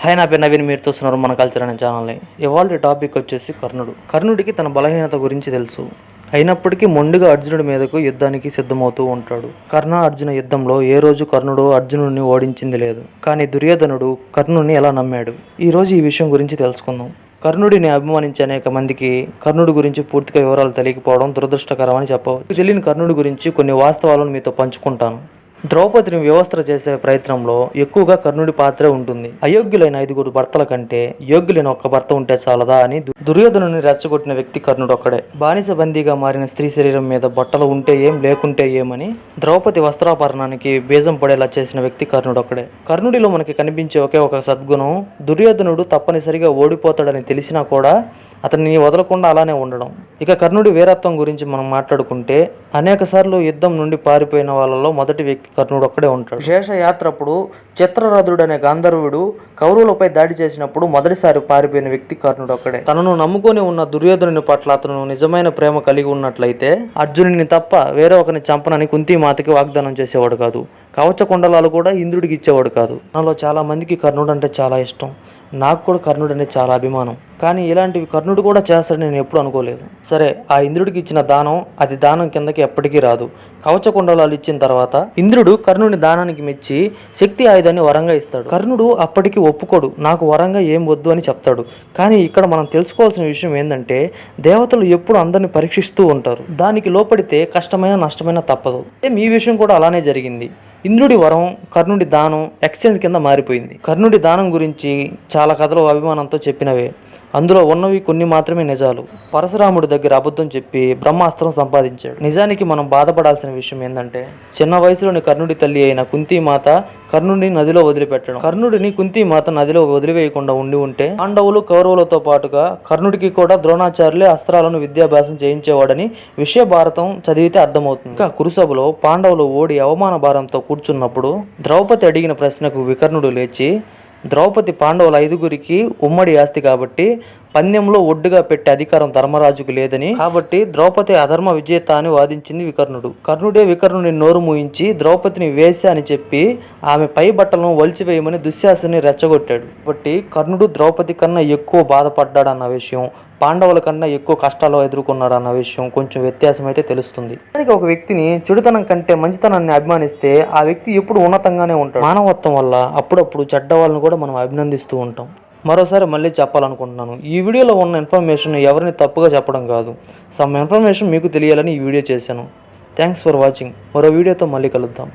Hi, నా పేరు నవీన్. మీరు చూస్తున్నారు మన కల్చర్ అనే ఛానల్ని. ఇవాళ టాపిక్ వచ్చేసి కర్ణుడికి తన బలహీనత గురించి తెలుసు. అయినప్పటికీ మొండిగా అర్జునుడి మీదకు యుద్ధానికి సిద్ధమవుతూ ఉంటాడు. కర్ణ అర్జున యుద్ధంలో ఏ రోజు కర్ణుడు అర్జునుడిని ఓడించింది లేదు. కానీ దుర్యోధనుడు కర్ణుడిని ఎలా నమ్మాడు? ఈరోజు ఈ విషయం గురించి తెలుసుకుందాం. కర్ణుడిని అభిమానించే అనేక మందికి కర్ణుడి గురించి పూర్తిగా వివరాలు తెలియకపోవడం దురదృష్టకరమని చెప్పవచ్చు. తెలియని కర్ణుడి గురించి కొన్ని వాస్తవాలను మీతో పంచుకుంటాను. ద్రౌపదిని వ్యవస్థ చేసే ప్రయత్నంలో ఎక్కువగా కర్ణుడి పాత్ర ఉంటుంది. అయోగ్యులైన 5 భర్తల కంటే యోగ్యులైన ఒక్క భర్త ఉంటే చాలదా అని దుర్యోధనుని రెచ్చగొట్టిన వ్యక్తి కర్ణుడు ఒక్కడే. బానిస బందీగా మారిన స్త్రీ శరీరం మీద బట్టలు ఉంటే ఏం లేకుంటే ఏమని ద్రౌపది వస్త్రాభరణానికి బీజం పడేలా చేసిన వ్యక్తి కర్ణుడు ఒక్కడే. కర్ణుడిలో మనకి కనిపించే ఒకే ఒక సద్గుణం, దుర్యోధనుడు తప్పనిసరిగా ఓడిపోతాడని తెలిసినా కూడా అతన్ని వదలకుండా అలానే ఉండడం. ఇక కర్ణుడి వీరత్వం గురించి మనం మాట్లాడుకుంటే అనేక సార్లు యుద్ధం నుండి పారిపోయిన వాళ్ళలో మొదటి వ్యక్తి కర్ణుడు ఒక్కడే ఉంటాడు. శేషయాత్రప్పుడు చిత్రరథుడు అనే గాంధర్వుడు కౌరవులపై దాడి చేసినప్పుడు మొదటిసారి పారిపోయిన వ్యక్తి కర్ణుడు ఒక్కడే. తనను నమ్ముకొని ఉన్న దుర్యోధనుని పట్ల అతను నిజమైన ప్రేమ కలిగి ఉన్నట్లయితే అర్జునుడిని తప్ప వేరే ఒకరిని చంపనని కుంతీమాతకి వాగ్దానం చేసేవాడు కాదు. కవచ కుండలాలు కూడా ఇంద్రుడికి ఇచ్చేవాడు కాదు. నాలో చాలా మందికి కర్ణుడు అంటే చాలా ఇష్టం. నాకు కూడా కర్ణుడు అంటే చాలా అభిమానం. కానీ ఇలాంటివి కర్ణుడు కూడా చేస్తాడని నేను ఎప్పుడు అనుకోలేదు. సరే, ఆ ఇంద్రుడికి ఇచ్చిన దానం అది దానం కిందకి ఎప్పటికీ రాదు. కవచ కుండలాలు ఇచ్చిన తర్వాత ఇంద్రుడు కర్ణుని దానానికి మెచ్చి శక్తి ఆయుధాన్ని వరంగా ఇస్తాడు. కర్ణుడు అప్పటికి ఒప్పుకోడు, నాకు వరంగా ఏం వద్దు అని చెప్తాడు. కానీ ఇక్కడ మనం తెలుసుకోవాల్సిన విషయం ఏంటంటే దేవతలు ఎప్పుడు అందరిని పరీక్షిస్తూ ఉంటారు. దానికి లోపడితే కష్టమైన నష్టమైన తప్పదు. ఈ విషయం కూడా అలానే జరిగింది. ఇంద్రుడి వరం కర్ణుడి దానం ఎక్స్చేంజ్ కింద మారిపోయింది. కర్ణుడి దానం గురించి చాలా కథలు అభిమానంతో చెప్పినవే. అందులో ఉన్నవి కొన్ని మాత్రమే నిజాలు. పరశురాముడి దగ్గర అబద్ధం చెప్పి బ్రహ్మాస్త్రం సంపాదించాడు. నిజానికి మనం బాధపడాల్సిన విషయం ఏంటంటే చిన్న వయసులోని కర్ణుడి తల్లి అయిన కుంతీమాత కర్ణుడిని నదిలో వదిలిపెట్టడం. కర్ణుడిని కుంతీమాత నదిలో వదిలివేయకుండా ఉంటే పాండవులు కౌరవులతో పాటుగా కర్ణుడికి కూడా ద్రోణాచార్యులే అస్త్రాలను విద్యాభ్యాసం చేయించేవాడని విషయ భారతం చదివితే అర్థమవుతుంది. ఇంకా కురుసభలో పాండవులు ఓడి అవమాన భారంతో కూర్చున్నప్పుడు ద్రౌపది అడిగిన ప్రశ్నకు వికర్ణుడు లేచి, ద్రౌపది పాండవుల 5 ఉమ్మడి ఆస్తి కాబట్టి పందెంలో ఒడ్డుగా పెట్టే అధికారం ధర్మరాజుకు లేదని, కాబట్టి ద్రౌపది అధర్మ విజేత అని వాదించింది వికర్ణుడు. కర్ణుడే వికర్ణుడిని నోరు మూయించి ద్రౌపదిని వేశ అని చెప్పి ఆమె పై బట్టలను వలిచివేయమని దుశ్శాసని రెచ్చగొట్టాడు. కాబట్టి కర్ణుడు ద్రౌపది కన్నా ఎక్కువ బాధపడ్డాడన్న విషయం, పాండవుల కన్నా ఎక్కువ కష్టాలు ఎదుర్కొన్నాడు అన్న విషయం కొంచెం వ్యత్యాసం అయితే తెలుస్తుంది. ఒక వ్యక్తిని చెడుతనం కంటే మంచితనాన్ని అభిమానిస్తే ఆ వ్యక్తి ఎప్పుడు ఉన్నతంగానే ఉంటాడు. మానవత్వం వల్ల అప్పుడప్పుడు చెడ్డ వాళ్ళని కూడా మనం అభినందిస్తూ ఉంటాం. మరోసారి మళ్ళీ చెప్పాలనుకుంటున్నాను, ఈ వీడియోలో ఉన్న ఇన్ఫర్మేషన్ ఎవరిని తప్పుగా చెప్పడం కాదు. సమ్ ఇన్ఫర్మేషన్ మీకు తెలియాలని ఈ వీడియో చేశాను. Thanks for watching. మరో వీడియోతో మళ్ళీ కలుద్దాం.